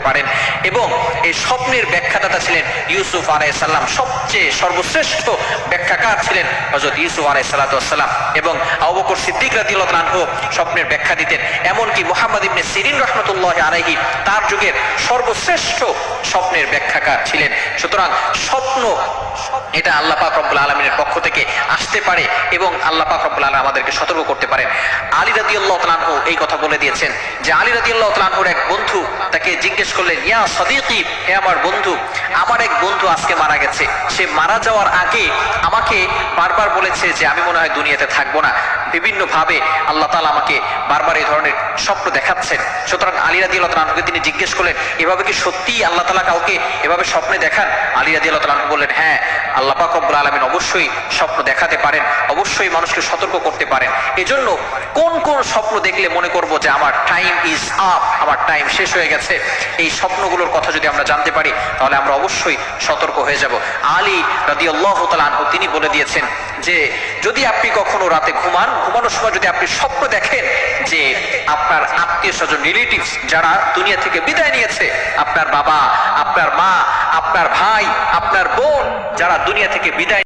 পারেন। এবং এই স্বপ্নের ব্যাখ্যাদাতা ছিলেন ইউসুফ আলাইহিস সালাম, সবচেয়ে সর্বশ্রেষ্ঠ ব্যাখ্যাকার ছিলেন হযরত ইউসুফ আলাইহিস সালাম। এবং আবু বকর সিদ্দিক রাদিয়াল্লাহু আনহু স্বপ্নের ব্যাখ্যা দিতেন। এমনকি মুহাম্মদ ইবনে সিরিন রাহমাতুল্লাহি আলাইহি তার যুগের সর্বশ্রেষ্ঠ স্বপ্নের ব্যাখ্যাকার ছিলেন। সুতরাং স্বপ্ন এটা আল্লাহ পাক রব্বুল আলামিনের পক্ষ থেকে আসতে পারে এবং আল্লাহ পাক রব্বুল আলামিন আমাদেরকে সতর্ক করতে পারেন। আলী রাদিয়াল্লাহু তাআলা আনহু এই কথা বলে দিয়েছেন যে আলী রাদিয়াল্লাহু তাআলা আনহুর এক বন্ধু তাকে জিজ্ঞেস করলেন, ইয়া সাদিকি, হে আমার বন্ধু, আমার এক বন্ধু আজকে মারা গেছে। সে মারা যাওয়ার আগে আমাকে বারবার বলেছে যে আমি মনে হয় দুনিয়াতে থাকবো না। বিভিন্ন ভাবে আল্লাহ তাআলা আমাকে বারবার এই ধরনের স্বপ্ন দেখাচ্ছেন। সুতরাং আলী রাদিয়াল্লাহু তাআলা আনহুকে তিনি জিজ্ঞেস করলেন, এভাবে কি সত্যি আল্লাহ তাআলা কাউকে এভাবে স্বপ্নে দেখান? আলী রাদিয়াল্লাহু তাআলা আনহু বললেন, হ্যাঁ, আল্লাহ পাক রব্বুল আলামিন অবশ্যই স্বপ্ন দেখাতে পারেন, অবশ্যই মানুষকে সতর্ক করতে পারেন। এজন্য কোন কোন স্বপ্ন দেখলে মনে করব যে আমার টাইম ইজ আপ, আমার টাইম শেষ হয়ে গেছে, এই স্বপ্নগুলোর কথা যদি আমরা জানতে পারি তাহলে আমরা অবশ্যই সতর্ক হয়ে যাব। আলী রাদিয়াল্লাহু তাআলা আনহু তিনি বলে দিয়েছেন যে যদি আপনি কখনো রাতে ঘুমানোর সময় যদি আপনি স্বপ্ন দেখেন যে আপনার আত্মীয় স্বজন রিলেটিভস যারা দুনিয়া থেকে বিদায় নিয়েছে, আপনার বাবা, আপনার মা, আপনার ভাই, আপনার বোন যারা দুনিয়া থেকে বিদায়